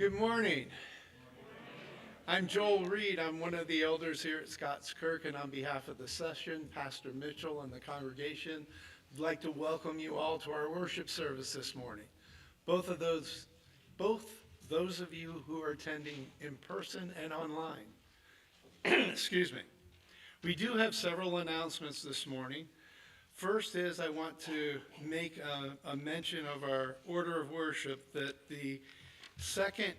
Good morning. I'm Joel Reed. I'm one of the elders here at Scots Kirk, and on behalf of the session, Pastor Mitchell and the congregation, I'd like to welcome you all to our worship service this morning. Both those of you who are attending in person and online. Excuse me. We do have several announcements this morning. First is I want to make a mention of our order of worship that the second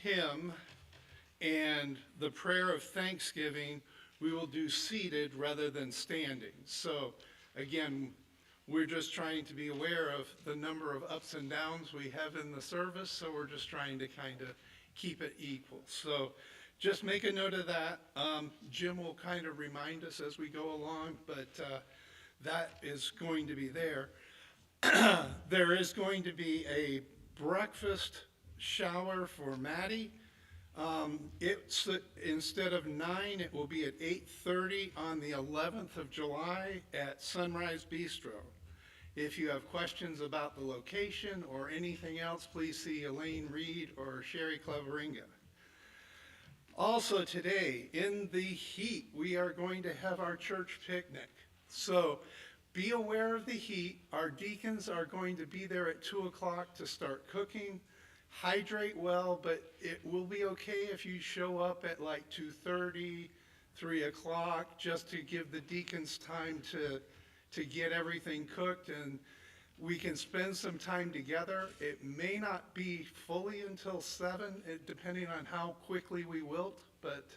hymn and the prayer of thanksgiving we will do seated rather than standing. So again, we're just trying to be aware of the number of ups and downs we have in the service, so we're just trying to kind of keep it equal. So just make a note of that. Jim will kind of remind us as we go along, but that is going to be there. There is going to be a breakfast shower for Maddie Instead of 9, it will be at 8:30 on the 11th of July at Sunrise Bistro. If you have questions about the location or anything else, please see Elaine Reed or Sherry Claveringa. Also today, in the heat, we are going to have our church picnic. So be aware of the heat. Our deacons are going to be there at 2 o'clock to start cooking. Hydrate well, but it will be okay if you show up at like 2:30, 3 o'clock, just to give the deacons time to get everything cooked, and we can spend some time together. It may not be fully until 7, depending on how quickly we wilt, but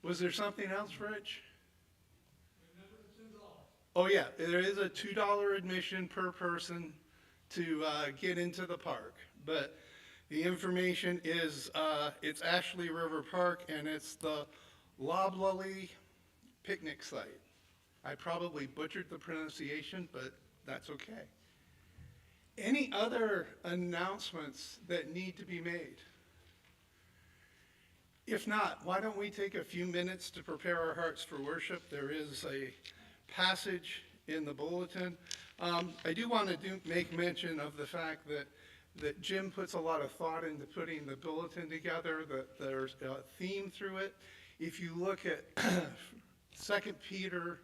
was there something else, Rich? Oh yeah, there is a $2 admission per person to get into the park, but the information is, it's Ashley River Park, and it's the Loblolly picnic site. I probably butchered the pronunciation, but that's okay. Any other announcements that need to be made? If not, why don't we take a few minutes to prepare our hearts for worship? There is a passage in the bulletin. I do want to make mention of the fact that Jim puts a lot of thought into putting the bulletin together, that there's a theme through it. If you look at 2 Peter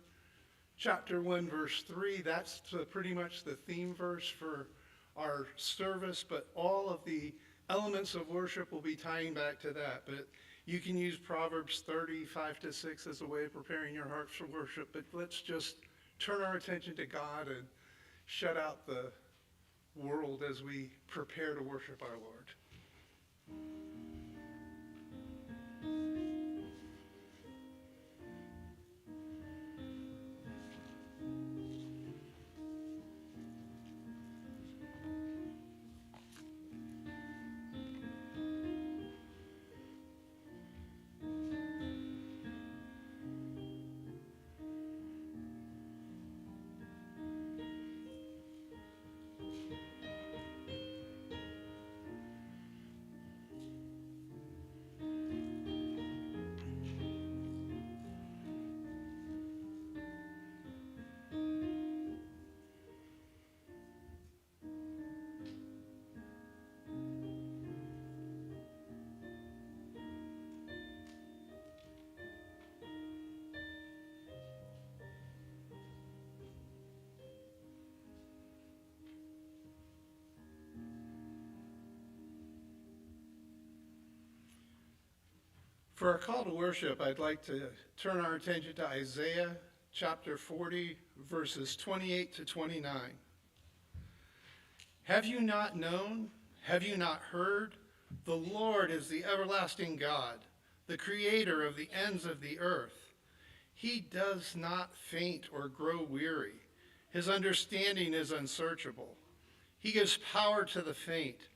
chapter 1, verse 3, that's pretty much the theme verse for our service, but all of the elements of worship will be tying back to that. But you can use Proverbs 30:5-6 as a way of preparing your hearts for worship, but let's just turn our attention to God and shut out the world as we prepare to worship our Lord. For our call to worship, I'd like to turn our attention to Isaiah chapter 40, verses 28-29. Have you not known? Have you not heard? The Lord is the everlasting God, the creator of the ends of the earth. He does not faint or grow weary. His understanding is unsearchable. He gives power to the faint,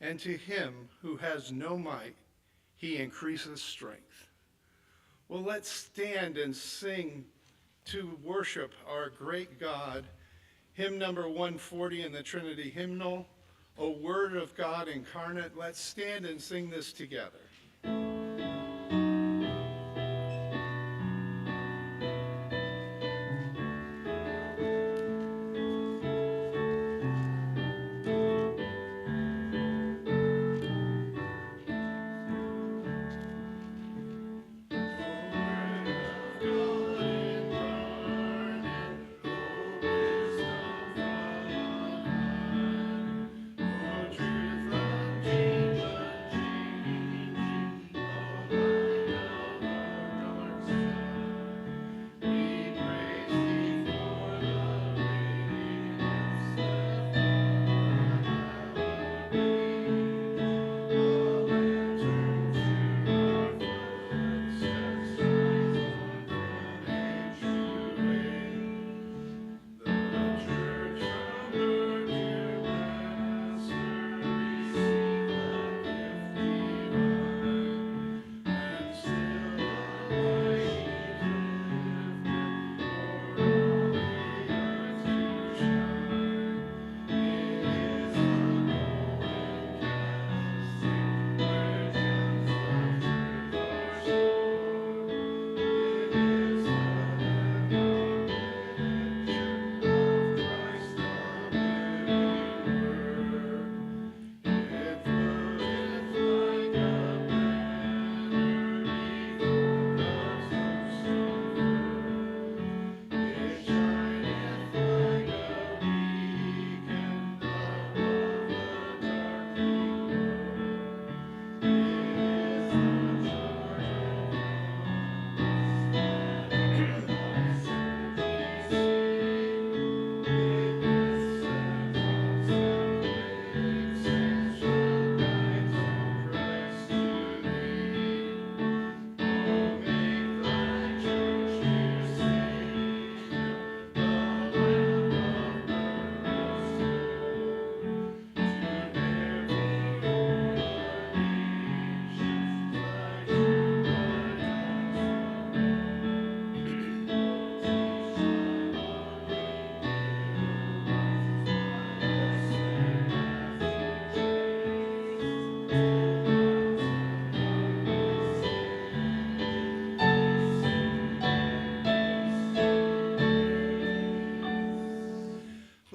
and to him who has no might, he increases strength. Well, let's stand and sing to worship our great God. Hymn number 140 in the Trinity hymnal, O Word of God incarnate. Let's stand and sing this together.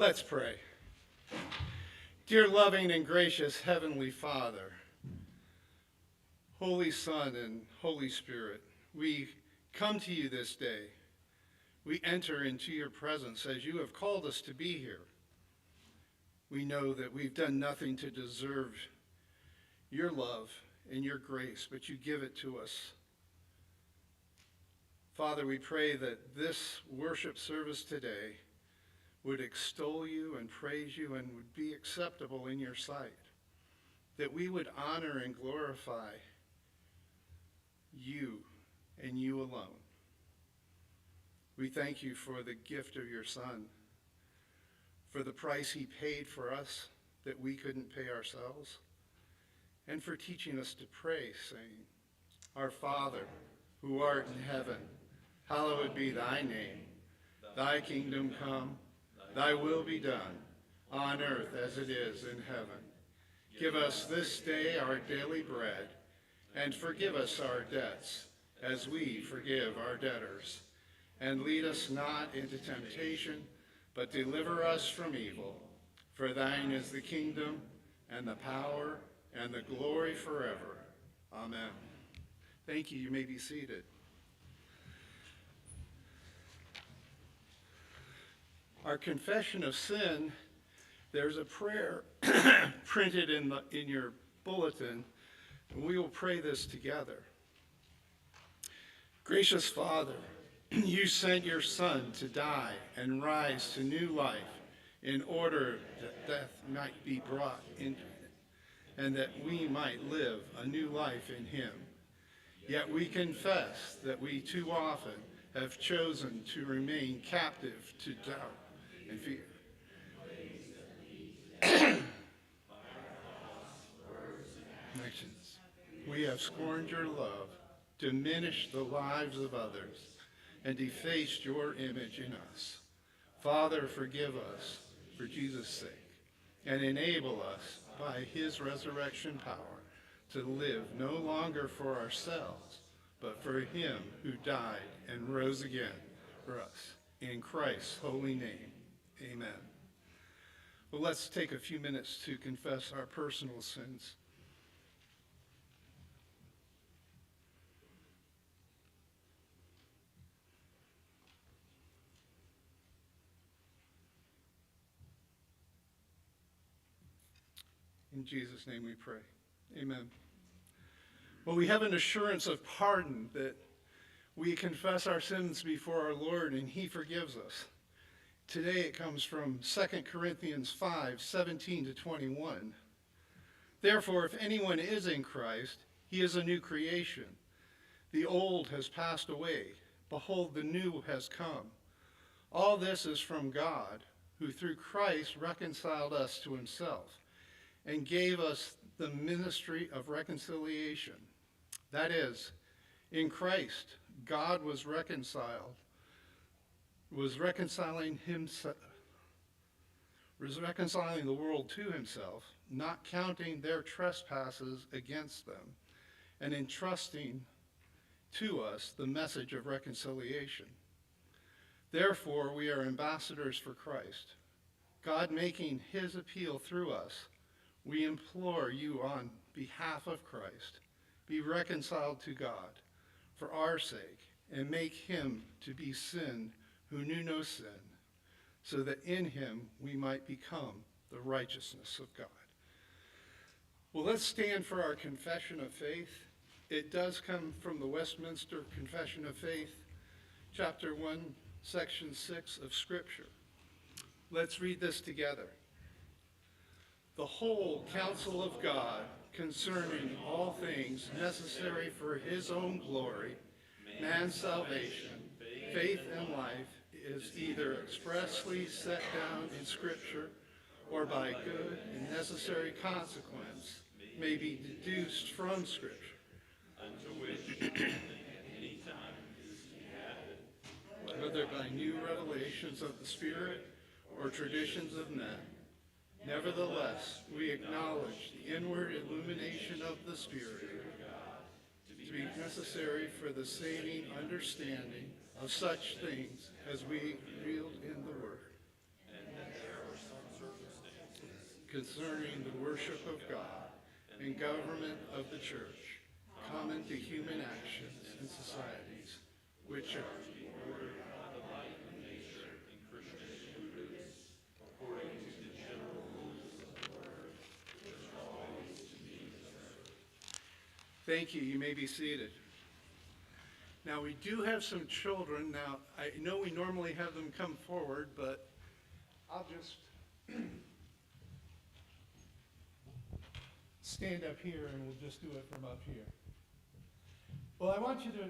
Let's pray. Dear loving and gracious Heavenly Father, Holy Son and Holy Spirit, we come to you this day. We enter into your presence as you have called us to be here. We know that we've done nothing to deserve your love and your grace, but you give it to us. Father, we pray that this worship service today would extol you and praise you and would be acceptable in your sight, that we would honor and glorify you and you alone. We thank you for the gift of your Son, for the price he paid for us that we couldn't pay ourselves, and for teaching us to pray, saying, Our Father, who art in heaven, hallowed be thy name. Thy kingdom come, thy will be done, on earth as it is in heaven. Give us this day our daily bread, and forgive us our debts, as we forgive our debtors. And lead us not into temptation, but deliver us from evil. For thine is the kingdom, and the power, and the glory forever. Amen. Thank you. You may be seated. Our confession of sin, there's a prayer printed in your bulletin, and we will pray this together. Gracious Father, you sent your Son to die and rise to new life in order that death might be brought into it, and that we might live a new life in him. Yet we confess that we too often have chosen to remain captive to doubt and fear. Actions. We have scorned your love, diminished the lives of others, and defaced your image in us. Father, forgive us for Jesus' sake, and enable us by his resurrection power to live no longer for ourselves, but for him who died and rose again for us. In Christ's holy name, amen. Well, let's take a few minutes to confess our personal sins. In Jesus' name we pray. Amen. Well, we have an assurance of pardon that we confess our sins before our Lord and he forgives us. Today it comes from 2 Corinthians 5:17-21. Therefore, if anyone is in Christ, he is a new creation. The old has passed away. Behold, the new has come. All this is from God, who through Christ reconciled us to himself and gave us the ministry of reconciliation. That is, in Christ, God was reconciling the world to himself, not counting their trespasses against them, and entrusting to us the message of reconciliation. Therefore, we are ambassadors for Christ, God making his appeal through us. We implore you on behalf of Christ, be reconciled to God for our sake, and make him to be sin who knew no sin, so that in him we might become the righteousness of God. Well, let's stand for our confession of faith. It does come from the Westminster Confession of Faith, chapter 1, section 6 of Scripture. Let's read this together. The whole counsel of God concerning all things necessary for his own glory, man's salvation, faith, and life is either expressly set down in Scripture or by good and necessary consequence may be deduced from Scripture, unto which any time is added, whether by new revelations of the Spirit or traditions of men. Nevertheless, we acknowledge the inward illumination of the Spirit to be necessary for the saving understanding of such things as we revealed in the Word. And that there are concerning the worship of God and government of the church, common to human actions and societies, which are Thank you. You may be seated. Now, we do have some children. Now, I know we normally have them come forward, but I'll just stand up here and we'll just do it from up here. Well, I want you to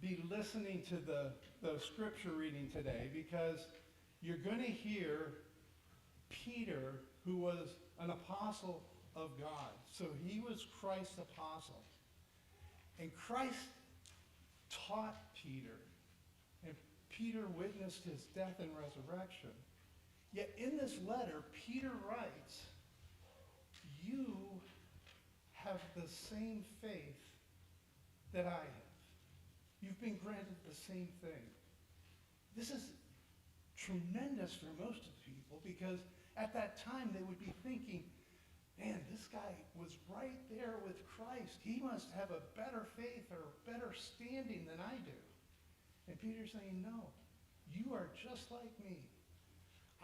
be listening to the scripture reading today because you're going to hear Peter, who was an apostle of God. So he was Christ's apostle. And Christ taught Peter, and Peter witnessed his death and resurrection. Yet in this letter, Peter writes, you have the same faith that I have. You've been granted the same thing. This is tremendous for most of the people because at that time they would be thinking, man, this guy was right there with Christ. He must have a better faith or a better standing than I do. And Peter's saying, no, you are just like me.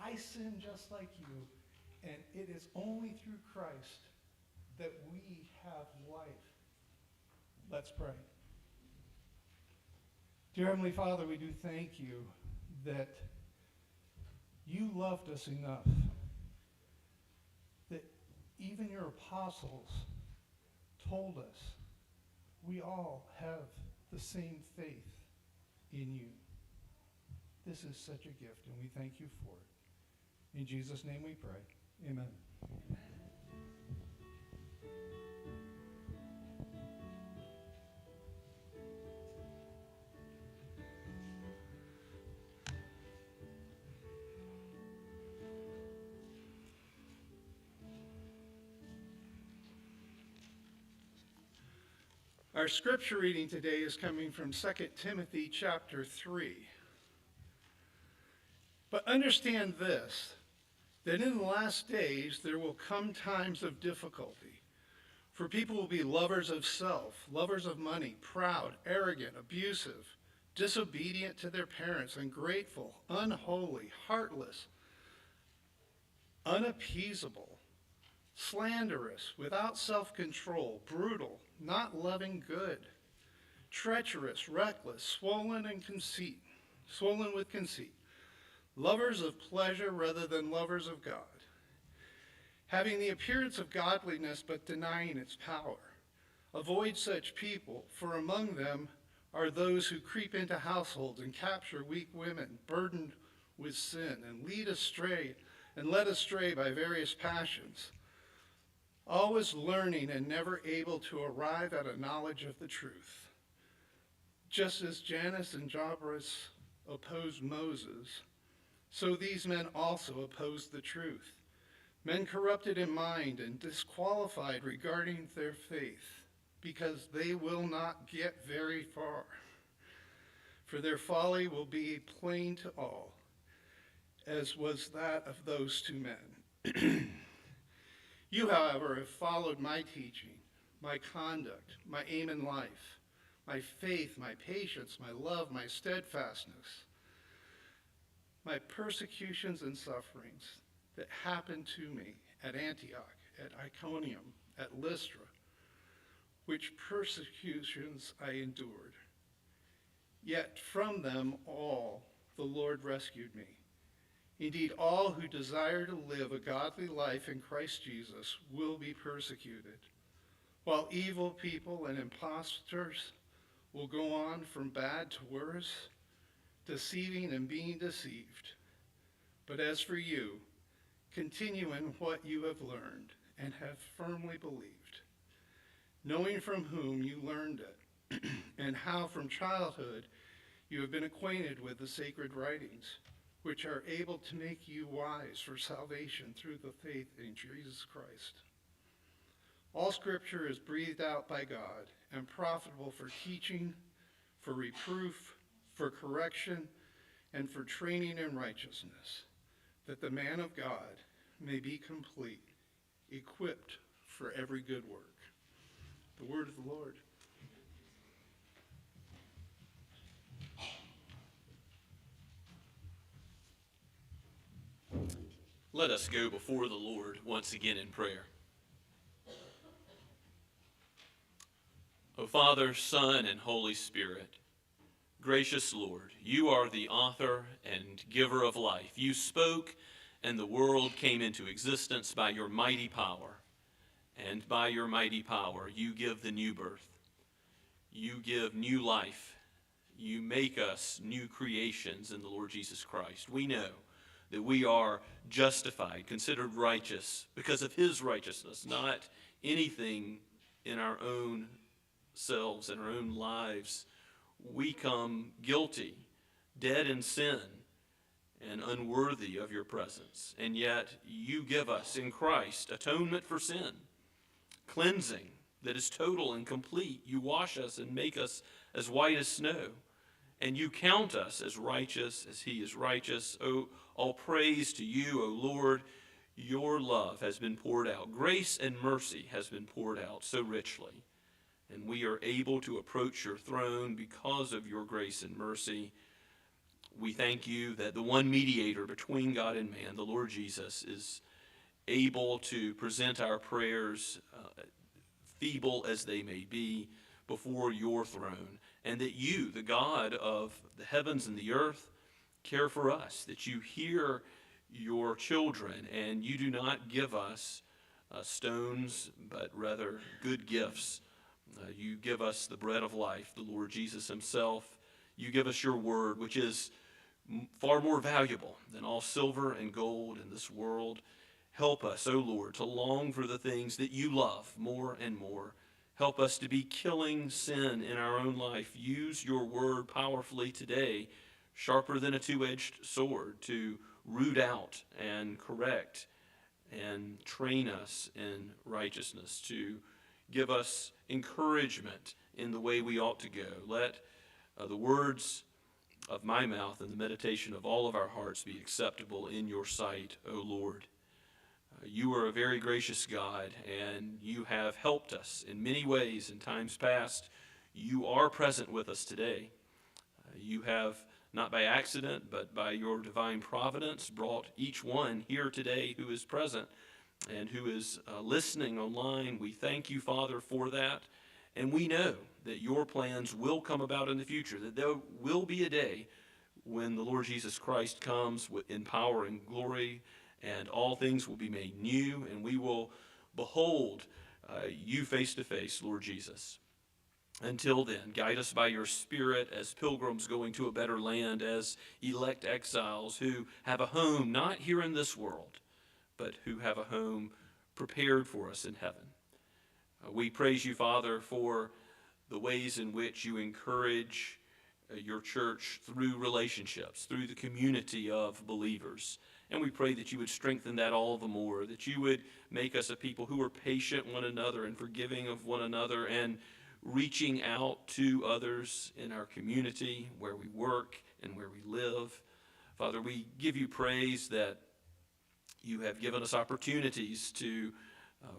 I sin just like you. And it is only through Christ that we have life. Let's pray. Dear Heavenly Father, we do thank you that you loved us enough that even your apostles told us we all have the same faith in you. This is such a gift, and we thank you for it. In Jesus' name we pray. Amen. Amen. Our scripture reading today is coming from 2 Timothy chapter 3. But understand this, that in the last days there will come times of difficulty. For people will be lovers of self, lovers of money, proud, arrogant, abusive, disobedient to their parents, ungrateful, unholy, heartless, unappeasable, slanderous, without self-control, brutal, not loving good, treacherous, reckless, swollen with conceit, lovers of pleasure rather than lovers of God, having the appearance of godliness but denying its power. Avoid such people, for among them are those who creep into households and capture weak women burdened with sin and led astray by various passions, always learning and never able to arrive at a knowledge of the truth. Just as Jannes and Jambres opposed Moses, so these men also opposed the truth. Men corrupted in mind and disqualified regarding their faith, because they will not get very far. For their folly will be plain to all, as was that of those two men. You, however, have followed my teaching, my conduct, my aim in life, my faith, my patience, my love, my steadfastness, my persecutions and sufferings that happened to me at Antioch, at Iconium, at Lystra, which persecutions I endured. Yet from them all the Lord rescued me. Indeed, all who desire to live a godly life in Christ Jesus will be persecuted, while evil people and impostors will go on from bad to worse, deceiving and being deceived. But as for you, continue in what you have learned and have firmly believed, knowing from whom you learned it, and how from childhood you have been acquainted with the sacred writings, which are able to make you wise for salvation through the faith in Jesus Christ. All scripture is breathed out by God and profitable for teaching, for reproof, for correction, and for training in righteousness, that the man of God may be complete, equipped for every good work. The word of the Lord. Let us go before the Lord once again in prayer. O Father, Son, and Holy Spirit, gracious Lord, you are the author and giver of life. You spoke, and the world came into existence by your mighty power. And by your mighty power, you give the new birth. You give new life. You make us new creations in the Lord Jesus Christ. We know that we are justified, considered righteous, because of his righteousness, not anything in our own selves, in our own lives. We come guilty, dead in sin, and unworthy of your presence. And yet you give us in Christ atonement for sin, cleansing that is total and complete. You wash us and make us as white as snow. And you count us as righteous as he is righteous. Oh, all praise to you, O Lord. Your love has been poured out. Grace and mercy has been poured out so richly. And we are able to approach your throne because of your grace and mercy. We thank you that the one mediator between God and man, the Lord Jesus, is able to present our prayers, feeble as they may be, before your throne, and that you, the God of the heavens and the earth, care for us, that you hear your children, and you do not give us stones, but rather good gifts. You give us the bread of life, the Lord Jesus himself. You give us your word, which is far more valuable than all silver and gold in this world. Help us, O Lord, to long for the things that you love more and more. Help us to be killing sin in our own life. Use your word powerfully today, sharper than a two-edged sword, to root out and correct and train us in righteousness, to give us encouragement in the way we ought to go. Let the words of my mouth and the meditation of all of our hearts be acceptable in your sight, O Lord. You are a very gracious God, and you have helped us in many ways in times past. You are present with us today. You have, not by accident, but by your divine providence, brought each one here today who is present and who is listening online. We thank you, Father, for that. And we know that your plans will come about in the future, that there will be a day when the Lord Jesus Christ comes in power and glory, and all things will be made new, and we will behold you face to face, Lord Jesus. Until then, guide us by your Spirit as pilgrims going to a better land, as elect exiles who have a home not here in this world, but who have a home prepared for us in heaven. We praise you, Father, for the ways in which you encourage your church through relationships, through the community of believers. And we pray that you would strengthen that all the more, that you would make us a people who are patient one another and forgiving of one another and reaching out to others in our community, where we work and where we live. Father, we give you praise that you have given us opportunities to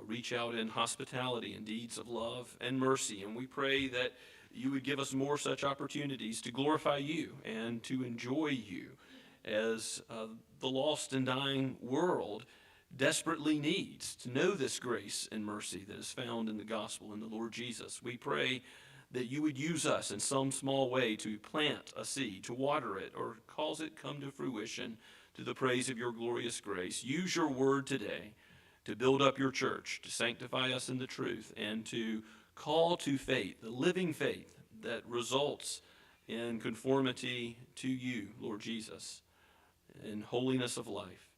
reach out in hospitality and deeds of love and mercy. And we pray that you would give us more such opportunities to glorify you and to enjoy you as the lost and dying world desperately needs to know this grace and mercy that is found in the gospel in the Lord Jesus. We pray that you would use us in some small way to plant a seed, to water it, or cause it come to fruition to the praise of your glorious grace. Use your word today to build up your church, to sanctify us in the truth, and to call to faith, the living faith that results in conformity to you, Lord Jesus, in holiness of life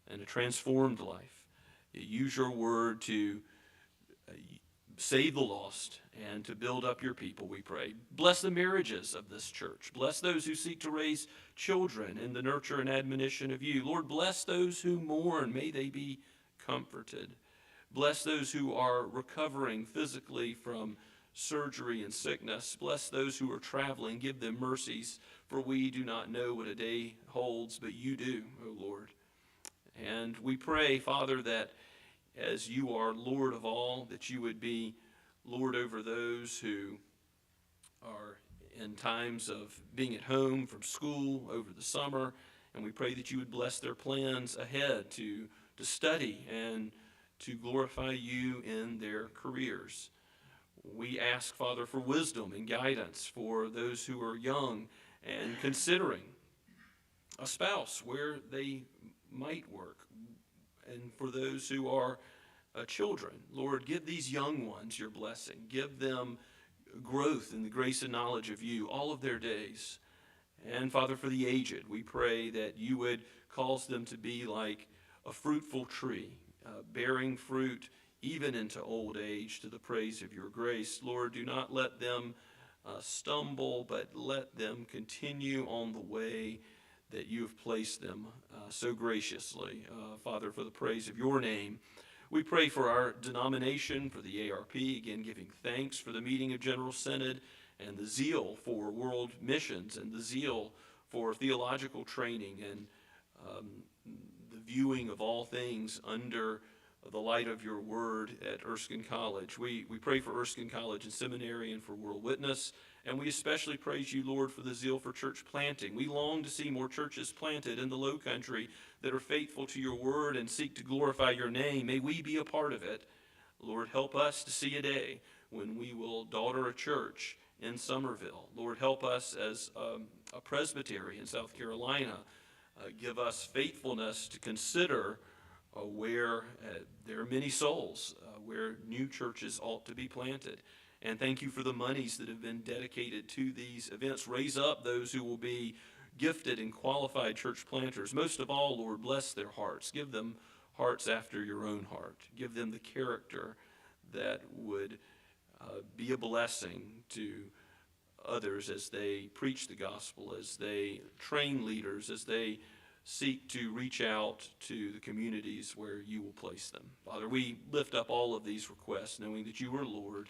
and a transformed life. Use your word to save the lost and to build up your people, we pray. Bless the marriages of this church. Bless those who seek to raise children in the nurture and admonition of you. Lord, bless those who mourn. May they be comforted. Bless those who are recovering physically from surgery and sickness. Bless those who are traveling. Give them mercies, for we do not know what a day holds, but you do, O Lord. And we pray, Father, that as you are Lord of all, that you would be Lord over those who are in times of being at home from school over the summer. And we pray that you would bless their plans ahead to study and to glorify you in their careers. We ask, Father, for wisdom and guidance for those who are young and considering a spouse where they might work, and for those who are children. Lord, give these young ones your blessing. Give them growth in the grace and knowledge of you all of their days. And Father, for the aged, we pray that you would cause them to be like a fruitful tree, bearing fruit even into old age to the praise of your grace. Lord, do not let them stumble, but let them continue on the way that you have placed them so graciously. Father, for the praise of your name, we pray for our denomination, for the ARP, again giving thanks for the meeting of General Synod and the zeal for world missions and the zeal for theological training and the viewing of all things under the light of your word at Erskine College. We pray for Erskine College and Seminary and for World Witness, and we especially praise you, Lord, for the zeal for church planting. We long to see more churches planted in the Low Country that are faithful to your word and seek to glorify your name. May we be a part of it. Lord, help us to see a day when we will daughter a church in Somerville. Lord, help us as a presbytery in South Carolina. Give us faithfulness to consider where there are many souls, where new churches ought to be planted. And thank you for the monies that have been dedicated to these events. Raise up those who will be gifted and qualified church planters. Most of all, Lord, bless their hearts. Give them hearts after your own heart. Give them the character that would be a blessing to others as they preach the gospel, as they train leaders, as they seek to reach out to the communities where you will place them. Father, we lift up all of these requests, knowing that you are Lord.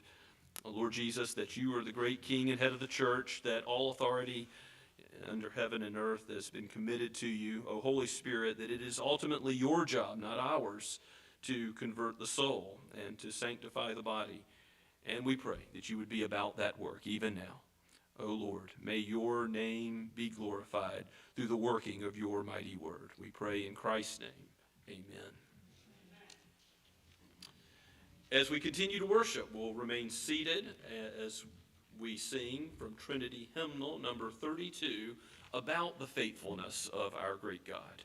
Lord Jesus, that you are the great King and head of the church, that all authority under heaven and earth has been committed to you. O Holy Spirit, that it is ultimately your job, not ours, to convert the soul and to sanctify the body. And we pray that you would be about that work even now. O Lord, may your name be glorified through the working of your mighty word. We pray in Christ's name. Amen. As we continue to worship, we'll remain seated as we sing from Trinity Hymnal number 32, about the faithfulness of our great God.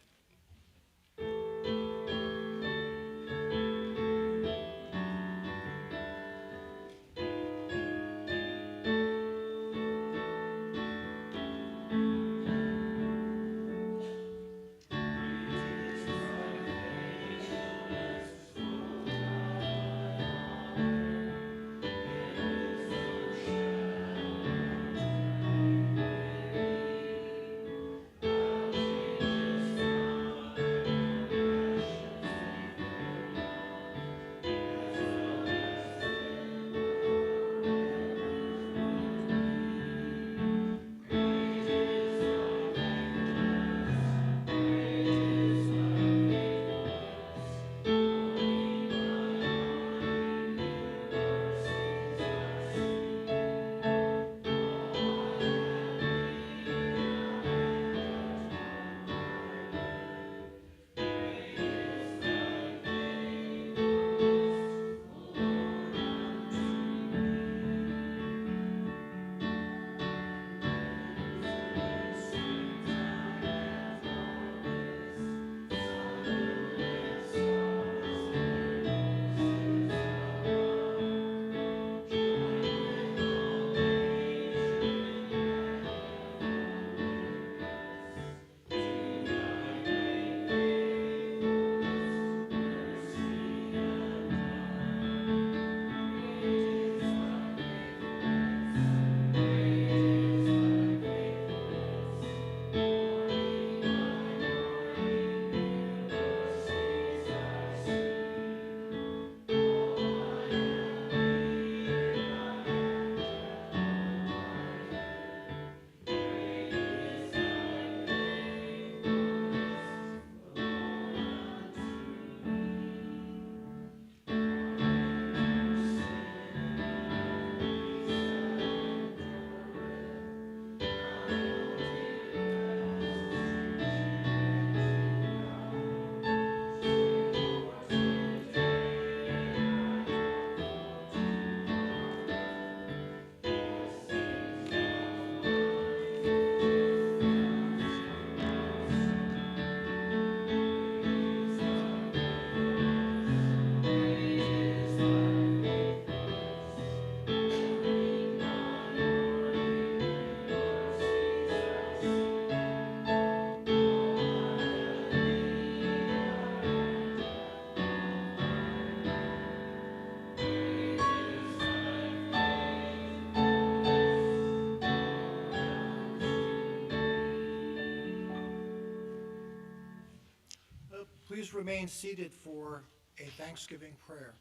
Please remain seated for a Thanksgiving prayer.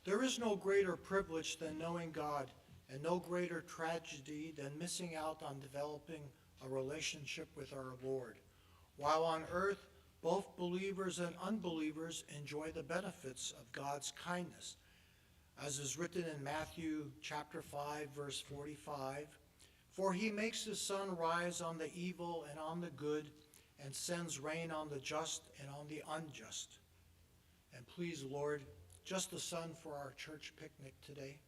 There is no greater privilege than knowing God, and no greater tragedy than missing out on developing a relationship with our Lord. While on earth, both believers and unbelievers enjoy the benefits of God's kindness. As is written in Matthew chapter 5, verse 45, "For he makes his sun rise on the evil and on the good, and sends rain on the just and on the unjust." And please, Lord, just the sun for our church picnic today.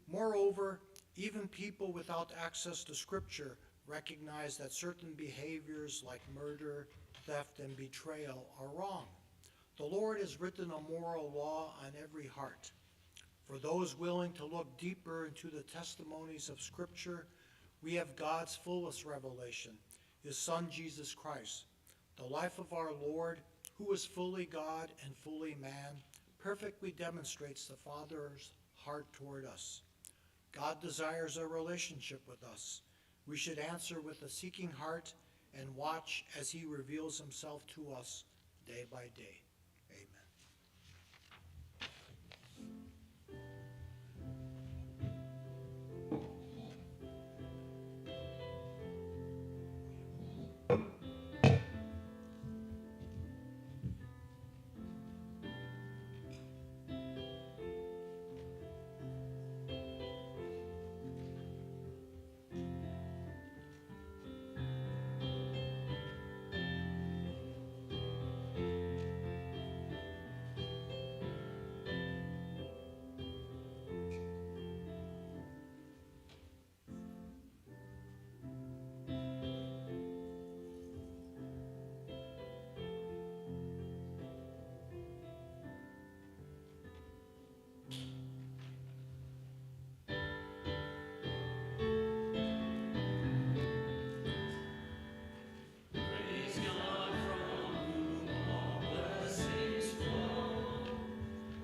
Moreover, even people without access to Scripture recognize that certain behaviors like murder, theft, and betrayal are wrong. The Lord has written a moral law on every heart. For those willing to look deeper into the testimonies of Scripture, we have God's fullest revelation, his Son Jesus Christ. The life of our Lord, who is fully God and fully man, perfectly demonstrates the Father's heart toward us. God desires a relationship with us. We should answer with a seeking heart and watch as he reveals himself to us day by day. Amen. Praise God from whom all blessings flow.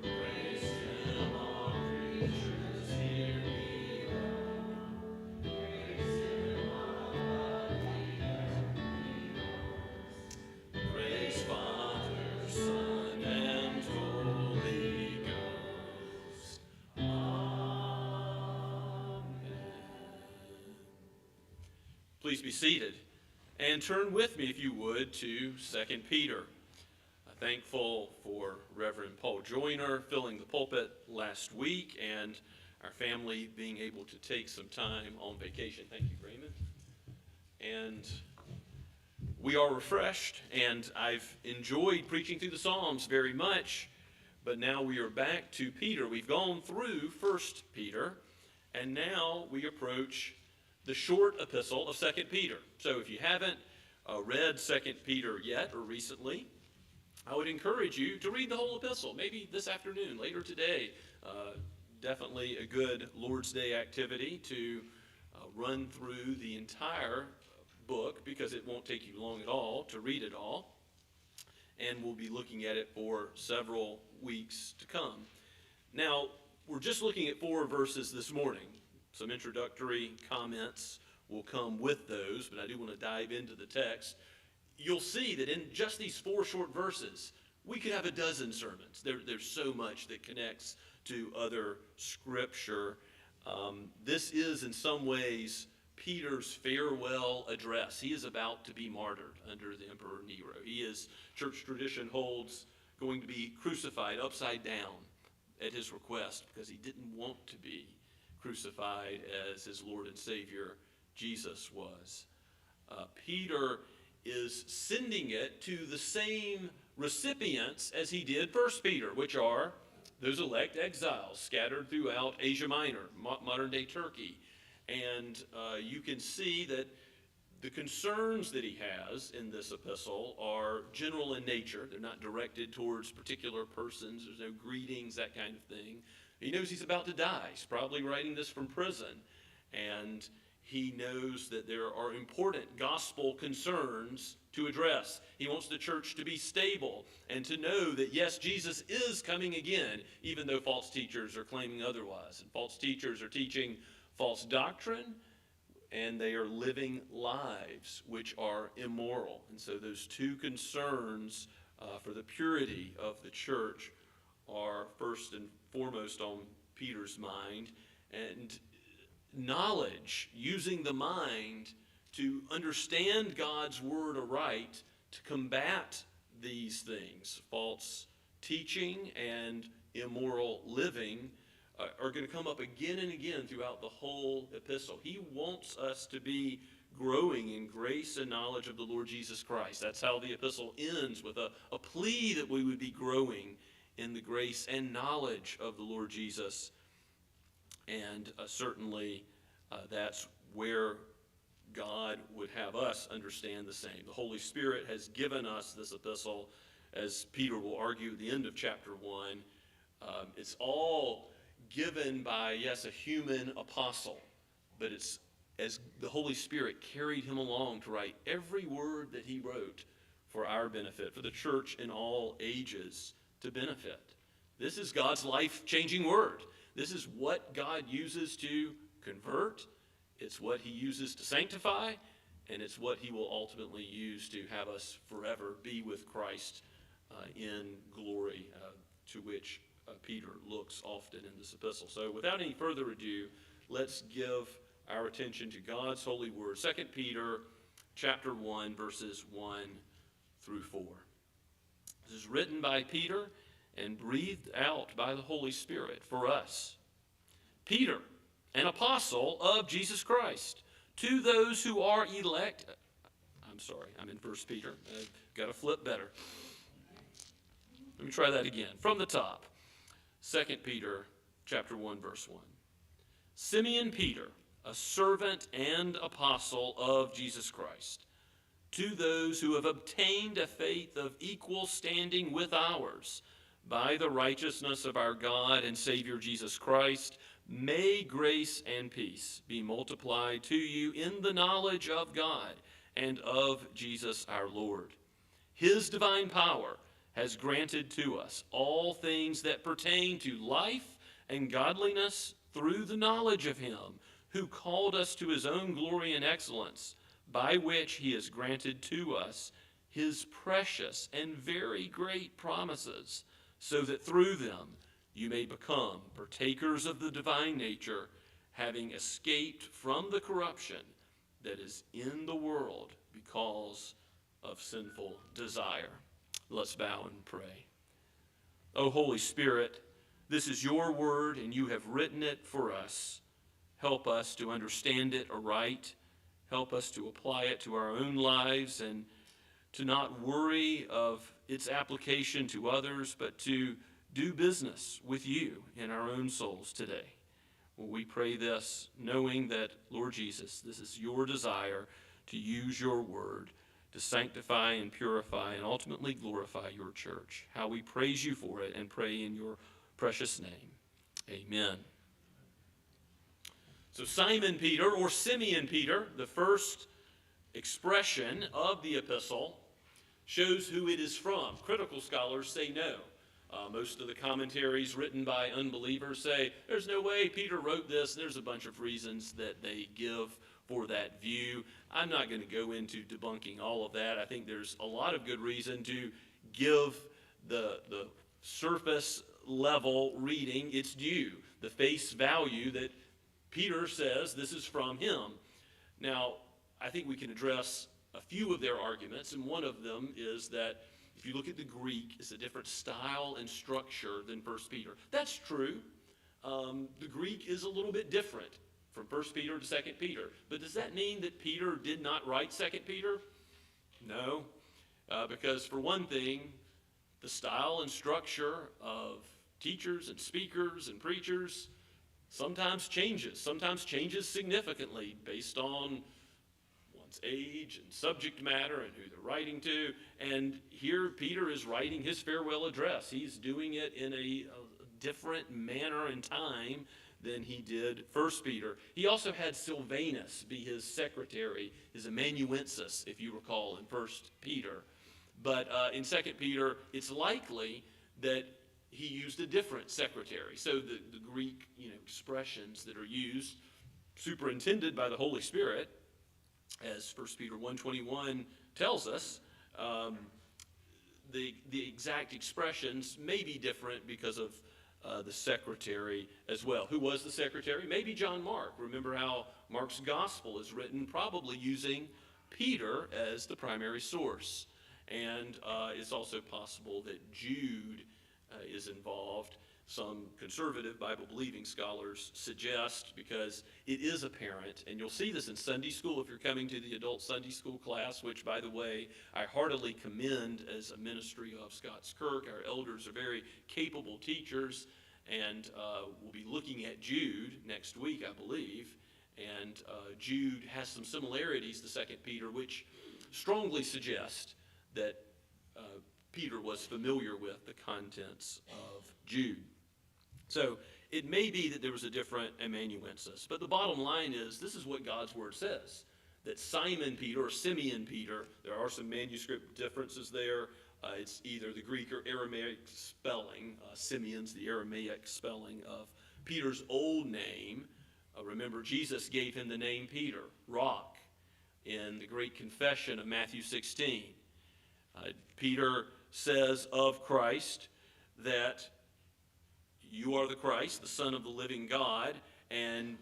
Praise him, all creatures here below. Praise him, all the earth below. Praise Father, Son, and Holy Ghost. Amen. Please be seated. And turn with me, if you would, to 2 Peter. Thankful for Reverend Paul Joyner filling the pulpit last week and our family being able to take some time on vacation. Thank you, Raymond. And we are refreshed, and I've enjoyed preaching through the Psalms very much, but now we are back to Peter. We've gone through 1 Peter, and now we approach the short epistle of 2 Peter. So if you haven't read 2 Peter yet or recently, I would encourage you to read the whole epistle, maybe this afternoon, later today. Definitely a good Lord's Day activity to run through the entire book, because it won't take you long at all to read it all. And we'll be looking at it for several weeks to come. Now, we're just looking at 4 verses this morning. Some introductory comments will come with those, but I do want to dive into the text. You'll see that in just these 4 short verses, we could have a dozen sermons. There's so much that connects to other scripture. This is, in some ways, Peter's farewell address. He is about to be martyred under the Emperor Nero. He is, church tradition holds, going to be crucified upside down at his request, because he didn't want to be crucified as his Lord and Savior Jesus was. Peter is sending it to the same recipients as he did 1 Peter, which are those elect exiles scattered throughout Asia Minor, modern-day Turkey. And you can see that the concerns that he has in this epistle are general in nature. They're not directed towards particular persons. There's no greetings, that kind of thing. He knows he's about to die. He's probably writing this from prison. And he knows that there are important gospel concerns to address. He wants the church to be stable and to know that, yes, Jesus is coming again, even though false teachers are claiming otherwise. And false teachers are teaching false doctrine, and they are living lives which are immoral. And so those 2 concerns for the purity of the church are first and foremost on Peter's mind, and knowledge, using the mind to understand God's word aright, to combat these things, false teaching and immoral living, are going to come up again and again throughout the whole epistle. He wants us to be growing in grace and knowledge of the Lord Jesus Christ. That's how the epistle ends, with a plea that we would be growing in the grace and knowledge of the Lord Jesus. And certainly that's where God would have us understand the same. The Holy Spirit has given us this epistle, as Peter will argue at the end of chapter 1. It's all given by, yes, a human apostle, but it's as the Holy Spirit carried him along to write every word that he wrote for our benefit, for the church in all ages to benefit. This is God's life-changing word. This is what God uses to convert. It's what he uses to sanctify, and it's what he will ultimately use to have us forever be with Christ in glory, to which Peter looks often in this epistle. So without any further ado, let's give our attention to God's holy word. 2 Peter chapter 1, verses 1 through 4. This is written by Peter and breathed out by the Holy Spirit for us. Peter, an apostle of Jesus Christ, to those who are elect. I'm sorry, I'm in 1 Peter. I've got to flip better. Let me try that again. From the top. 2 Peter chapter 1, verse 1. Simeon Peter, a servant and apostle of Jesus Christ, to those who have obtained a faith of equal standing with ours, by the righteousness of our God and Savior Jesus Christ, may grace and peace be multiplied to you in the knowledge of God and of Jesus our Lord. His divine power has granted to us all things that pertain to life and godliness through the knowledge of him who called us to his own glory and excellence, by which he has granted to us his precious and very great promises, so that through them you may become partakers of the divine nature, having escaped from the corruption that is in the world because of sinful desire. Let's bow and pray. O Holy Spirit, this is your word, and you have written it for us. Help us to understand it aright. Help us to apply it to our own lives and to not worry of its application to others, but to do business with you in our own souls today. Well, we pray this knowing that, Lord Jesus, this is your desire to use your word to sanctify and purify and ultimately glorify your church. How we praise you for it and pray in your precious name. Amen. So Simon Peter, or Simeon Peter, the first expression of the epistle, shows who it is from. Critical scholars say no. Most of the commentaries written by unbelievers say there's no way Peter wrote this. There's a bunch of reasons that they give for that view. I'm not going to go into debunking all of that. I think there's a lot of good reason to give the surface level reading its due, the face value that Peter says this is from him. Now, I think we can address a few of their arguments, and one of them is that if you look at the Greek, it's a different style and structure than 1 Peter. That's true. The Greek is a little bit different from 1 Peter to 2 Peter. But does that mean that Peter did not write 2 Peter? No, because for one thing, the style and structure of teachers and speakers and preachers sometimes changes significantly based on one's age and subject matter and who they're writing to. And here Peter is writing his farewell address. He's doing it in a different manner and time than he did 1 Peter. He also had Silvanus be his secretary, his amanuensis, if you recall, in 1 Peter. But in 2 Peter, it's likely that he used a different secretary. So the Greek expressions that are used, superintended by the Holy Spirit, as 1 Peter 1:21 tells us, the exact expressions may be different because of the secretary as well. Who was the secretary? Maybe John Mark. Remember how Mark's gospel is written, probably using Peter as the primary source. And it's also possible that Jude is involved. Some conservative Bible-believing scholars suggest, because it is apparent, and you'll see this in Sunday school if you're coming to the adult Sunday school class, which, by the way, I heartily commend as a ministry of Scots Kirk. Our elders are very capable teachers, and we'll be looking at Jude next week, I believe. And Jude has some similarities to 2 Peter, which strongly suggest that Peter was familiar with the contents of Jude. So it may be that there was a different amanuensis, but the bottom line is this is what God's word says, that Simon Peter or Simeon Peter, there are some manuscript differences there. It's either the Greek or Aramaic spelling. Simeon's the Aramaic spelling of Peter's old name. Remember, Jesus gave him the name Peter, rock, in the great confession of Matthew 16. Peter says of Christ that you are the Christ, the Son of the living God, and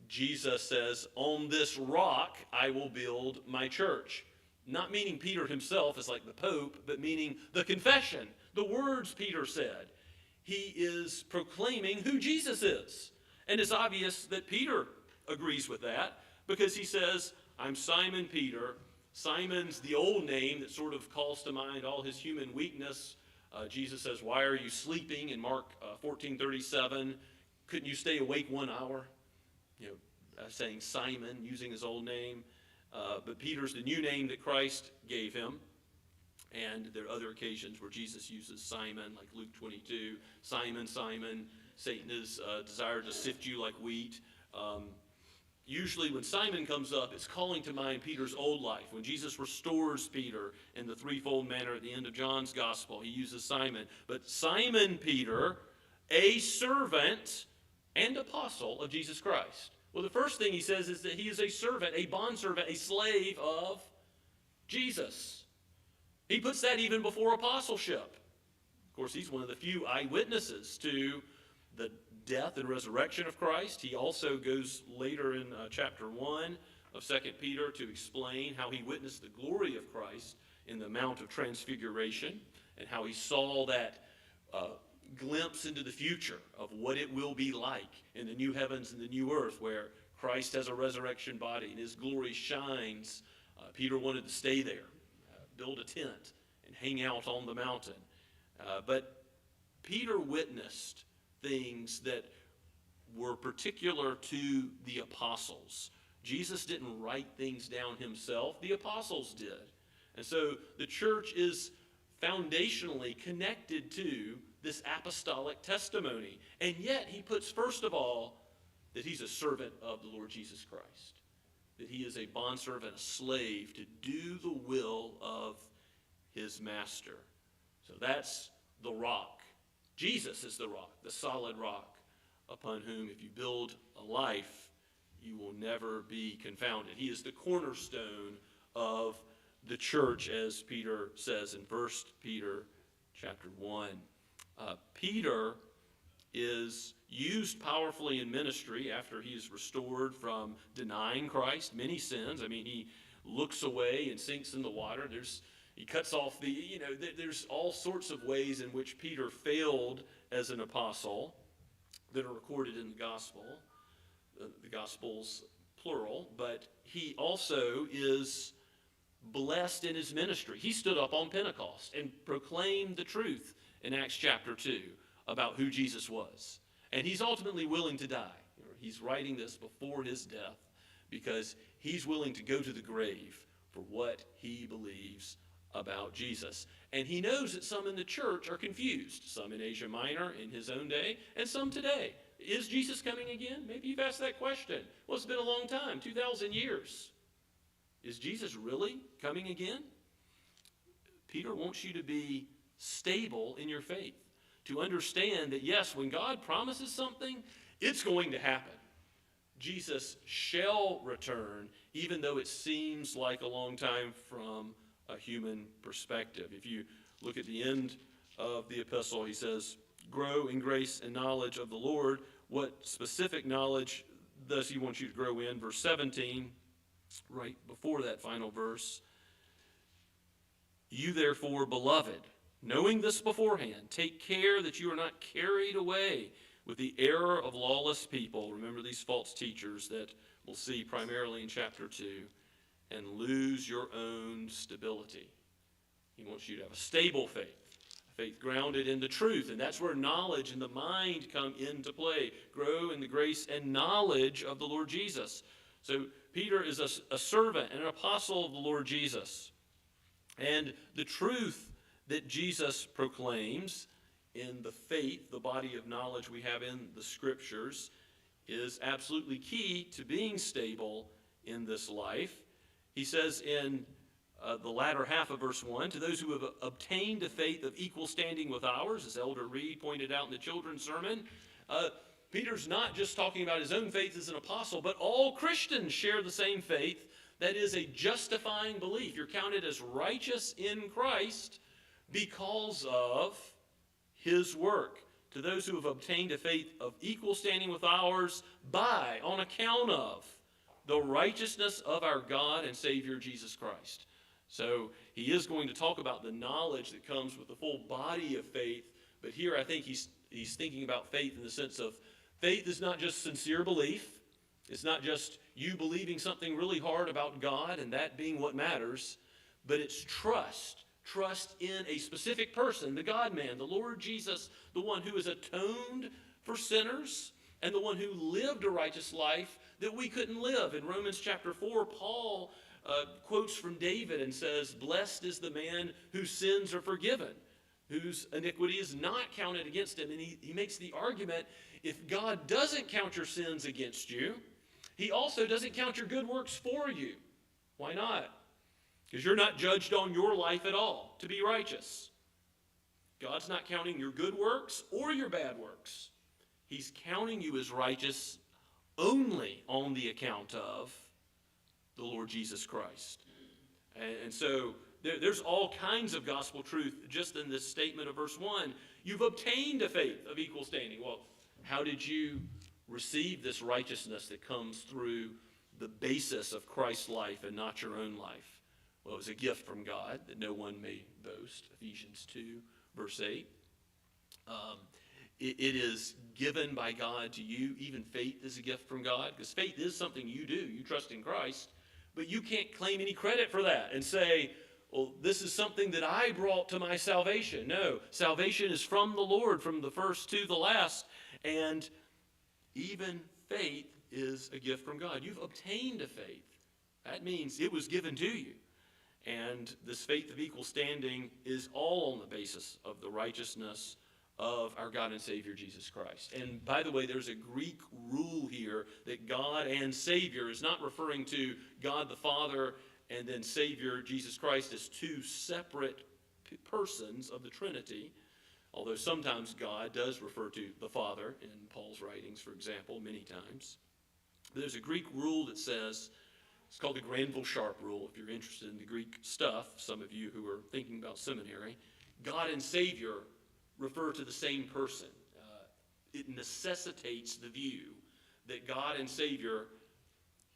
Jesus says, on this rock I will build my church. Not meaning Peter himself is like the Pope, but meaning the confession, the words Peter said. He is proclaiming who Jesus is. And it's obvious that Peter agrees with that, because he says, I'm Simon Peter. Simon's the old name that sort of calls to mind all his human weakness. Jesus says, why are you sleeping? In Mark 14:37, couldn't you stay awake 1 hour? Saying Simon, using his old name. But Peter's the new name that Christ gave him. And there are other occasions where Jesus uses Simon, like Luke 22. Simon, Simon, Satan has desired to sift you like wheat. Usually when Simon comes up, it's calling to mind Peter's old life. When Jesus restores Peter in the threefold manner at the end of John's gospel, he uses Simon. But Simon Peter, a servant and apostle of Jesus Christ. Well, the first thing he says is that he is a servant, a bondservant, a slave of Jesus. He puts that even before apostleship. Of course, he's one of the few eyewitnesses to the death and resurrection of Christ. He also goes later in chapter 1 of 2 Peter to explain how he witnessed the glory of Christ in the Mount of Transfiguration, and how he saw that glimpse into the future of what it will be like in the new heavens and the new earth, where Christ has a resurrection body and his glory shines. Peter wanted to stay there, build a tent, and hang out on the mountain. But Peter witnessed things that were particular to the apostles. Jesus didn't write things down himself. The apostles did. And so the church is foundationally connected to this apostolic testimony. And yet he puts first of all that he's a servant of the Lord Jesus Christ. That he is a bondservant, a slave to do the will of his master. So that's the rock. Jesus is the rock, the solid rock, upon whom if you build a life, you will never be confounded. He is the cornerstone of the church, as Peter says in 1 Peter chapter 1. Peter is used powerfully in ministry after he is restored from denying Christ, many sins. I mean, he looks away and sinks in the water. He cuts off there's all sorts of ways in which Peter failed as an apostle that are recorded in the gospel, the gospels plural, but he also is blessed in his ministry. He stood up on Pentecost and proclaimed the truth in Acts chapter 2 about who Jesus was. And he's ultimately willing to die. He's writing this before his death because he's willing to go to the grave for what he believes about Jesus. And he knows that some in the church are confused, some in Asia Minor in his own day, and some today. Is Jesus coming again? Maybe you've asked that question. Well, it's been a long time, 2,000 years. Is Jesus really coming again? Peter wants you to be stable in your faith, to understand that yes, when God promises something, it's going to happen. Jesus shall return, even though it seems like a long time from human perspective. If you look at the end of the epistle, he says, grow in grace and knowledge of the Lord. What specific knowledge does he want you to grow in? Verse 17, right before that final verse. You therefore, beloved, knowing this beforehand, take care that you are not carried away with the error of lawless people. Remember these false teachers that we'll see primarily in chapter 2, and lose your own stability. He wants you to have a stable faith, a faith grounded in the truth, and that's where knowledge and the mind come into play. Grow in the grace and knowledge of the Lord Jesus. So Peter is a servant and an apostle of the Lord Jesus. And the truth that Jesus proclaims in the faith, the body of knowledge we have in the Scriptures, is absolutely key to being stable in this life. He says in the latter half of verse 1, to those who have obtained a faith of equal standing with ours, as Elder Reed pointed out in the children's sermon, Peter's not just talking about his own faith as an apostle, but all Christians share the same faith. That is a justifying belief. You're counted as righteous in Christ because of his work. To those who have obtained a faith of equal standing with ours by, on account of, the righteousness of our God and Savior Jesus Christ. So he is going to talk about the knowledge that comes with the full body of faith, but here I think he's thinking about faith in the sense of faith is not just sincere belief. It's not just you believing something really hard about God and that being what matters, but it's trust. Trust in a specific person, the God-man, the Lord Jesus, the one who has atoned for sinners and the one who lived a righteous life that we couldn't live. In Romans chapter 4, Paul quotes from David and says, blessed is the man whose sins are forgiven, whose iniquity is not counted against him. And he makes the argument, if God doesn't count your sins against you, he also doesn't count your good works for you. Why not? Because you're not judged on your life at all to be righteous. God's not counting your good works or your bad works. He's counting you as righteous only on the account of the Lord Jesus Christ. And so there's all kinds of gospel truth just in this statement of verse 1. You've obtained a faith of equal standing. Well, how did you receive this righteousness that comes through the basis of Christ's life and not your own life? Well, it was a gift from God that no one may boast. Ephesians 2, verse 8. It is given by God to you. Even faith is a gift from God, because faith is something you do. You trust in Christ, but you can't claim any credit for that and say, well, this is something that I brought to my salvation. No, salvation is from the Lord, from the first to the last, and even faith is a gift from God. You've obtained a faith. That means it was given to you. And this faith of equal standing is all on the basis of the righteousness of our God and Savior Jesus Christ. And by the way, there's a Greek rule here that God and Savior is not referring to God the Father and then Savior Jesus Christ as two separate persons of the Trinity. Although sometimes God does refer to the Father in Paul's writings, for example, many times. But there's a Greek rule that says, it's called the Granville-Sharp rule, if you're interested in the Greek stuff, some of you who are thinking about seminary. God and Savior refer to the same person. It necessitates the view that God and Savior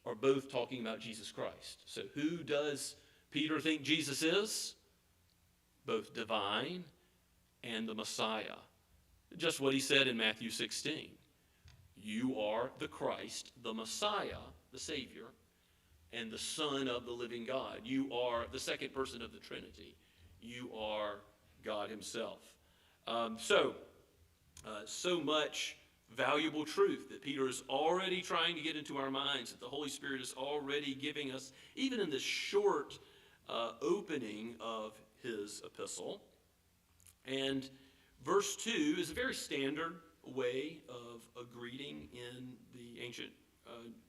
are both talking about Jesus Christ. So who does Peter think Jesus is? Both divine and the Messiah. Just what he said in Matthew 16. You are the Christ, the Messiah, the Savior, and the Son of the living God. You are the second person of the Trinity. You are God himself. So much valuable truth that Peter is already trying to get into our minds, that the Holy Spirit is already giving us, even in this short opening of his epistle. And verse 2 is a very standard way of a greeting in the ancient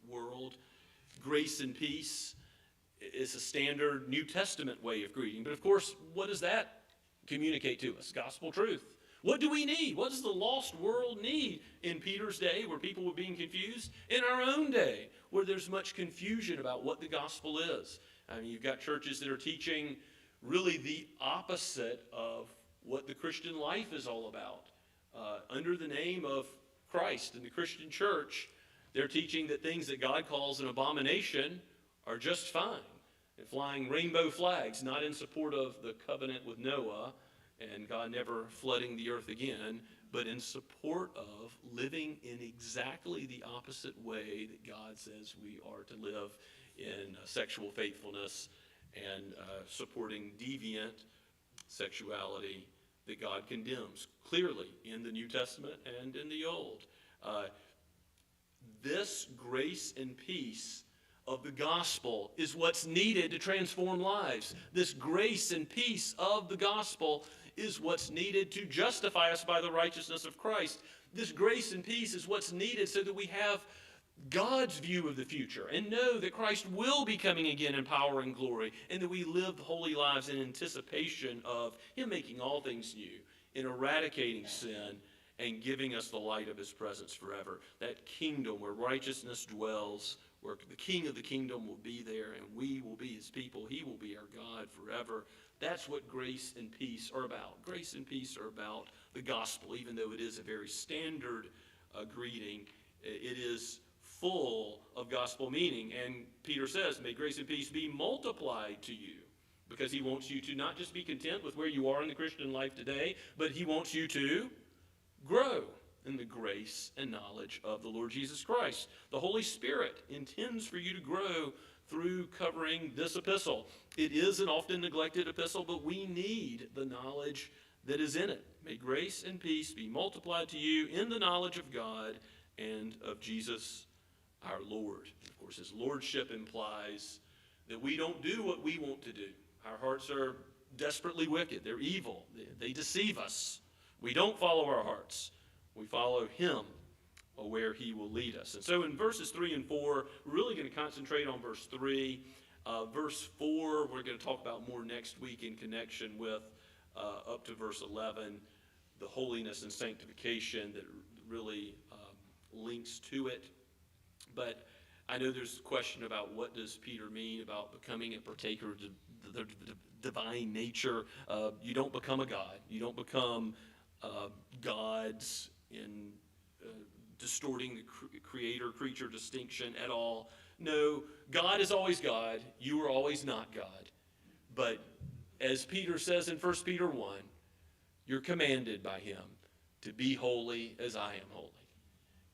world. Grace and peace is a standard New Testament way of greeting. But of course, what does that communicate to us? Gospel truth. What do we need? What does the lost world need in Peter's day, where people were being confused? In our own day, where there's much confusion about what the gospel is. I mean, you've got churches that are teaching, really the opposite of what the Christian life is all about. Under the name of Christ and the Christian church, they're teaching that things that God calls an abomination are just fine. And flying rainbow flags, not in support of the covenant with Noah and God never flooding the earth again, but in support of living in exactly the opposite way that God says we are to live in sexual faithfulness and supporting deviant sexuality that God condemns clearly in the New Testament and in the Old. This grace and peace of the gospel is what's needed to transform lives. This grace and peace of the gospel is what's needed to justify us by the righteousness of Christ. This grace and peace is what's needed so that we have God's view of the future and know that Christ will be coming again in power and glory, and that we live holy lives in anticipation of him making all things new, in eradicating sin and giving us the light of his presence forever. That kingdom where righteousness dwells, where the king of the kingdom will be there and we will be his people. He will be our God forever. That's what grace and peace are about. Grace and peace are about the gospel, even though it is a very standard greeting. It is full of gospel meaning. And Peter says, may grace and peace be multiplied to you, because he wants you to not just be content with where you are in the Christian life today, but he wants you to grow in the grace and knowledge of the Lord Jesus Christ. The Holy Spirit intends for you to grow through covering this epistle. It is an often neglected epistle, but we need the knowledge that is in it. May grace and peace be multiplied to you in the knowledge of God and of Jesus our Lord. Of course, his lordship implies that we don't do what we want to do. Our hearts are desperately wicked. They're evil. They deceive us. We don't follow our hearts. We follow him where he will lead us. And so in verses 3 and 4, we're really going to concentrate on verse 3. Verse 4, we're going to talk about more next week in connection with up to verse 11, the holiness and sanctification that really links to it. But I know there's a question about what does Peter mean about becoming a partaker of the divine nature. You don't become a god. You don't become gods in distorting the creator-creature distinction at all. No, God is always God. You are always not God. But as Peter says in 1 Peter 1, you're commanded by him to be holy as I am holy.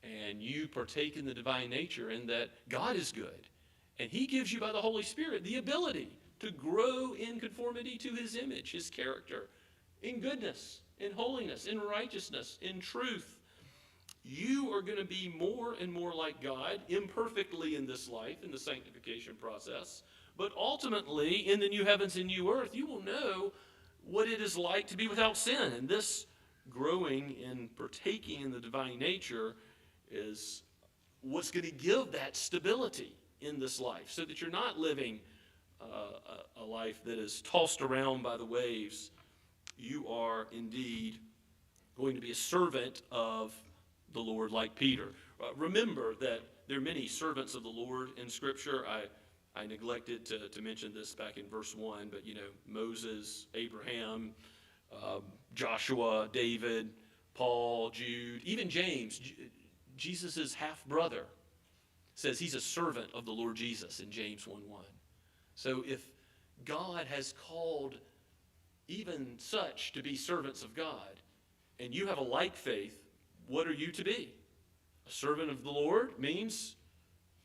And you partake in the divine nature in that God is good. And he gives you by the Holy Spirit the ability to grow in conformity to his image, his character, in goodness, in holiness, in righteousness, in truth. You are going to be more and more like God, imperfectly in this life, in the sanctification process. But ultimately, in the new heavens and new earth, you will know what it is like to be without sin. And this growing and partaking in the divine nature is what's going to give that stability in this life, so that you're not living a life that is tossed around by the waves. You are indeed going to be a servant of the Lord like Peter. Remember that there are many servants of the Lord in Scripture. I neglected to mention this back in verse 1, but Moses, Abraham, Joshua, David, Paul, Jude, even James, Jesus' half-brother, says he's a servant of the Lord Jesus in James 1:1. So if God has called even such to be servants of God, and you have a like faith, what are you to be? A servant of the Lord means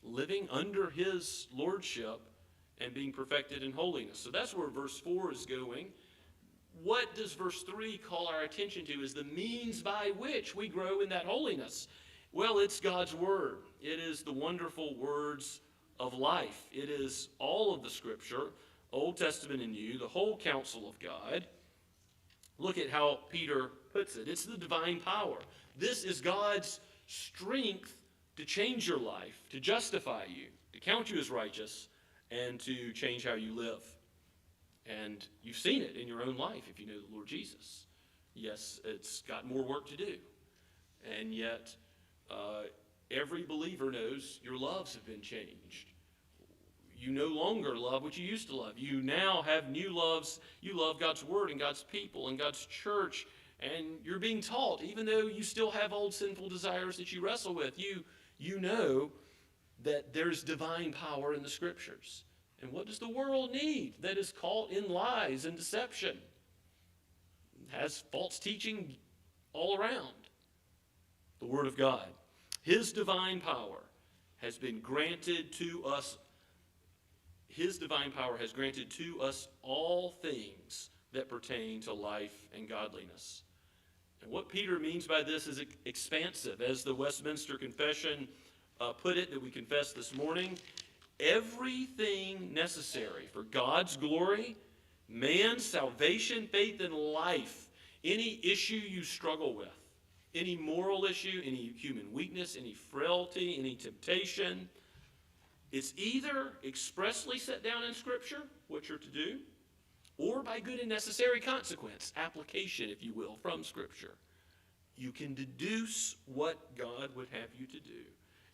living under his lordship and being perfected in holiness. So that's where verse 4 is going. What does verse 3 call our attention to is the means by which we grow in that holiness. Well, it's God's word. It is the wonderful words of life. It is all of the Scripture, Old Testament and New, the whole counsel of God. Look at how Peter puts it. It's the divine power. This is God's strength to change your life, to justify you, to count you as righteous, and to change how you live. And you've seen it in your own life if you know the Lord Jesus. Yes, it's got more work to do. And yet, every believer knows your lives have been changed. You no longer love what you used to love. You now have new loves. You love God's word and God's people and God's church. And you're being taught, even though you still have old sinful desires that you wrestle with, you know that there's divine power in the Scriptures. And what does the world need that is caught in lies and deception? It has false teaching all around. The Word of God. His divine power has been granted to us. His divine power has granted to us all things that pertain to life and godliness. And what Peter means by this is expansive. As the Westminster Confession put it, that we confessed this morning, everything necessary for God's glory, man's salvation, faith, and life, any issue you struggle with, any moral issue, any human weakness, any frailty, any temptation, it's either expressly set down in Scripture, what you're to do, or by good and necessary consequence, application, if you will, from Scripture. You can deduce what God would have you to do.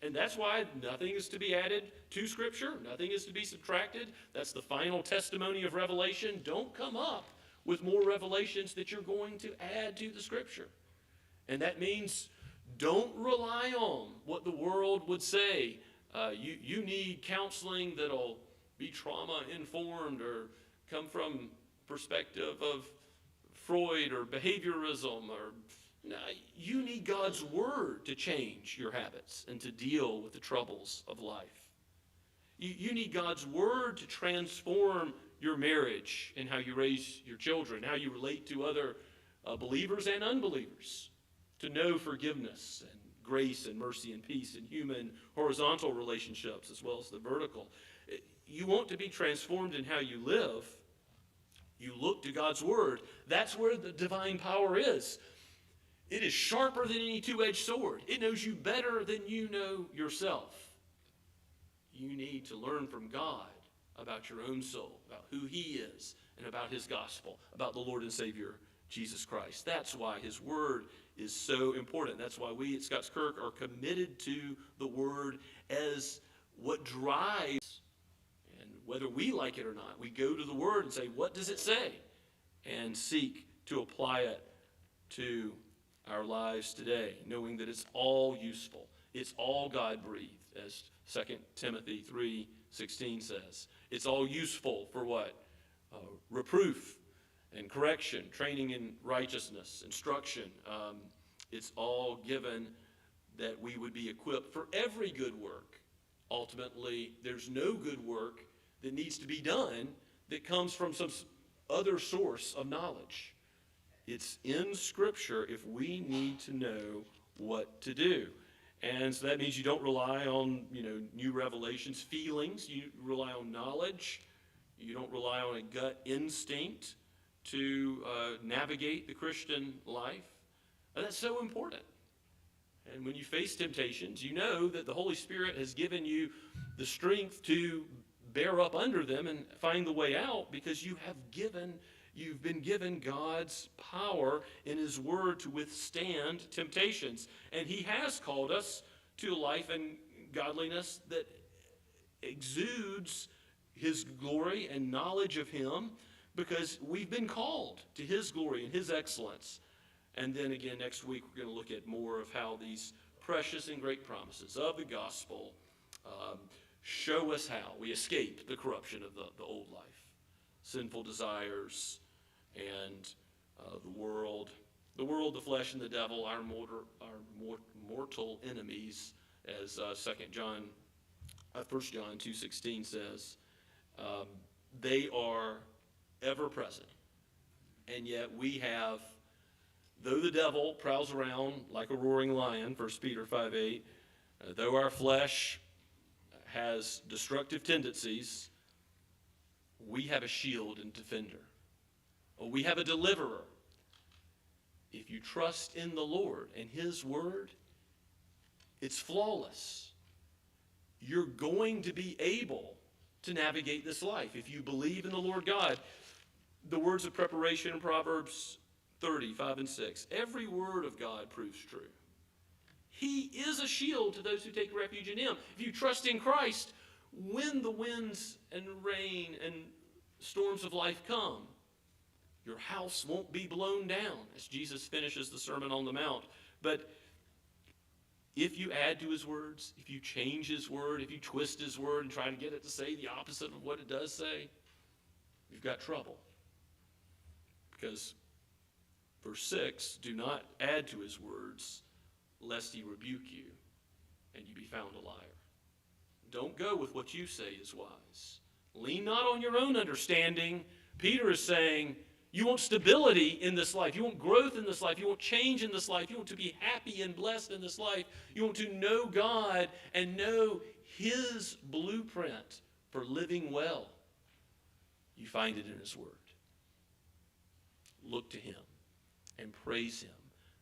And that's why nothing is to be added to Scripture. Nothing is to be subtracted. That's the final testimony of Revelation. Don't come up with more revelations that you're going to add to the Scripture. And that means don't rely on what the world would say. You need counseling that'll be trauma-informed or come from perspective of Freud or behaviorism. No, you need God's Word to change your habits and to deal with the troubles of life. You need God's Word to transform your marriage and how you raise your children, how you relate to other believers and unbelievers, to know forgiveness and grace and mercy and peace in human horizontal relationships as well as the vertical. You want to be transformed in how you live. You look to God's Word. That's where the divine power is. It is sharper than any two-edged sword. It knows you better than you know yourself. You need to learn from God about your own soul, about who He is, and about His gospel, about the Lord and Savior, Jesus Christ. That's why His Word is so important. That's why we at Scots Kirk are committed to the Word as what drives, and whether we like it or not, we go to the Word and say, what does it say? And seek to apply it to our lives today, knowing that it's all useful. It's all God-breathed, as 2 Timothy 3:16 says. It's all useful for what? Reproof and correction, training in righteousness, instruction. It's all given that we would be equipped for every good work. Ultimately, there's no good work that needs to be done that comes from some other source of knowledge. It's in Scripture if we need to know what to do. And so that means you don't rely on, new revelations, feelings. You rely on knowledge. You don't rely on a gut instinct to navigate the Christian life. And that's so important. And when you face temptations, you know that the Holy Spirit has given you the strength to bear up under them and find the way out because you've been given God's power in His Word to withstand temptations. And He has called us to a life and godliness that exudes His glory and knowledge of Him because we've been called to His glory and His excellence. And then again, next week, we're going to look at more of how these precious and great promises of the gospel show us how we escape the corruption of the old life, sinful desires, and the world, the flesh, and the devil, our mortal enemies, as 1 John 2:16 says. They are ever present, and yet we have, though the devil prowls around like a roaring lion, 1 Peter 5:8, though our flesh has destructive tendencies, we have a shield and defender. We have a deliverer. If you trust in the Lord and His Word, it's flawless. You're going to be able to navigate this life. If you believe in the Lord God, the words of preparation in Proverbs 30:5-6, every word of God proves true. He is a shield to those who take refuge in Him. If you trust in Christ, when the winds and rain and storms of life come, your house won't be blown down, as Jesus finishes the Sermon on the Mount. But if you add to his words, if you change his word, if you twist his word and try to get it to say the opposite of what it does say, you've got trouble. Because verse 6, do not add to his words, lest he rebuke you, and you be found a liar. Don't go with what you say is wise. Lean not on your own understanding. Peter is saying, you want stability in this life. You want growth in this life. You want change in this life. You want to be happy and blessed in this life. You want to know God and know his blueprint for living well. You find it in his word. Look to him and praise him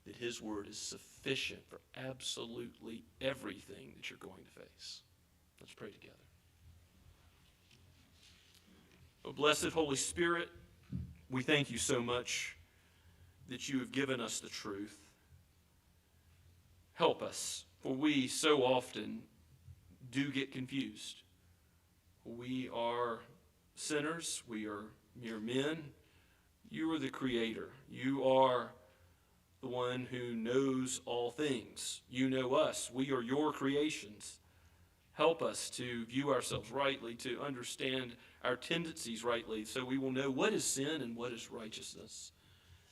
that his word is sufficient for absolutely everything that you're going to face. Let's pray together. Oh, blessed Holy Spirit, we thank you so much that you have given us the truth. Help us, for we so often do get confused. We are sinners. We are mere men. You are the Creator. You are the one who knows all things. You know us. We are your creations. Help us to view ourselves rightly, to understand our tendencies rightly, so we will know what is sin and what is righteousness.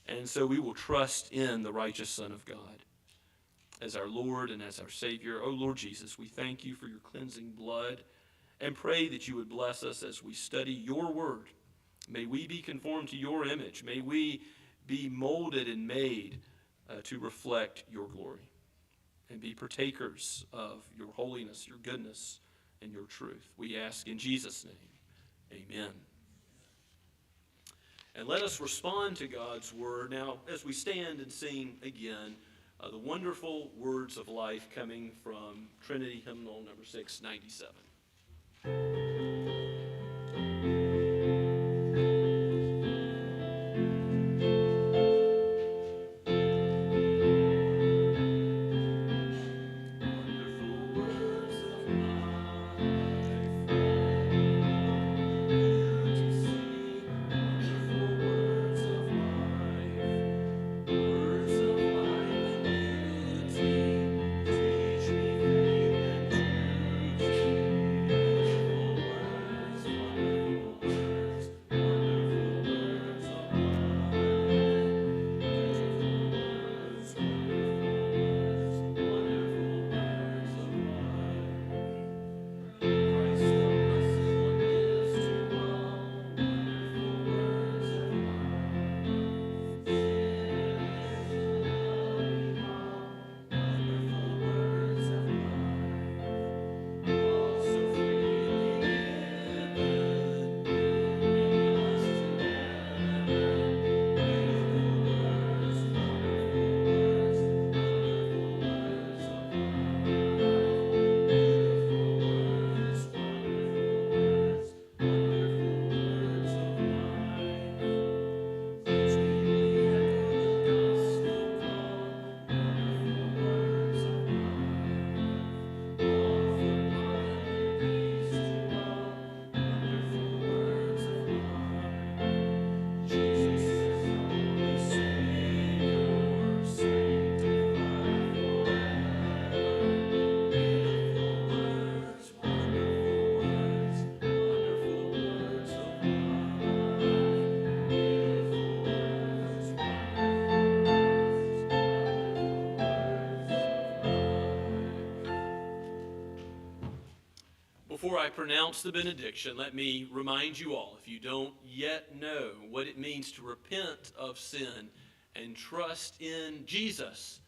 And so we will trust in the righteous Son of God as our Lord and as our Savior. Oh, Lord Jesus, we thank you for your cleansing blood and pray that you would bless us as we study your word. May we be conformed to your image. May we be molded and made to reflect your glory and be partakers of your holiness, your goodness, and your truth. We ask in Jesus' name, amen. And let us respond to God's word now as we stand and sing again the wonderful words of life coming from Trinity Hymnal number 697. Before I pronounce the benediction, let me remind you all, if you don't yet know what it means to repent of sin and trust in Jesus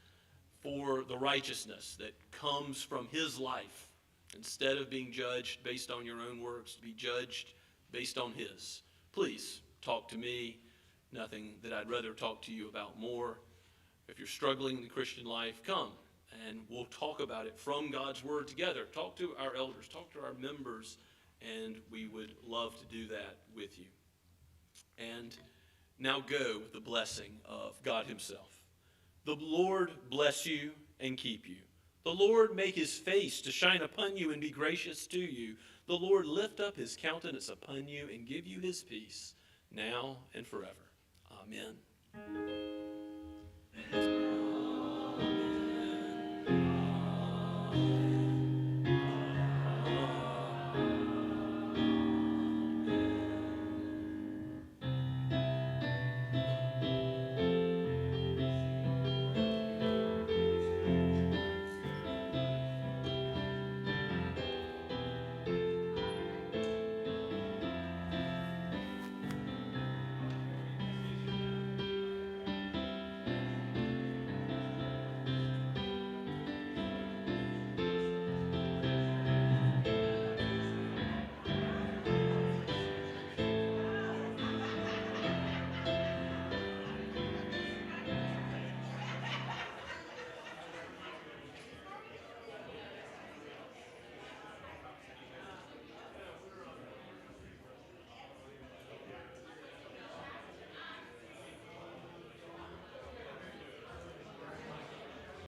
for the righteousness that comes from his life, instead of being judged based on your own works, to be judged based on his. Please talk to me. Nothing that I'd rather talk to you about more. If you're struggling in the Christian life, come. And we'll talk about it from God's word together. Talk to our elders, talk to our members, and we would love to do that with you. And now go with the blessing of God himself. The Lord bless you and keep you. The Lord make his face to shine upon you and be gracious to you. The Lord lift up his countenance upon you and give you his peace, now and forever. Amen.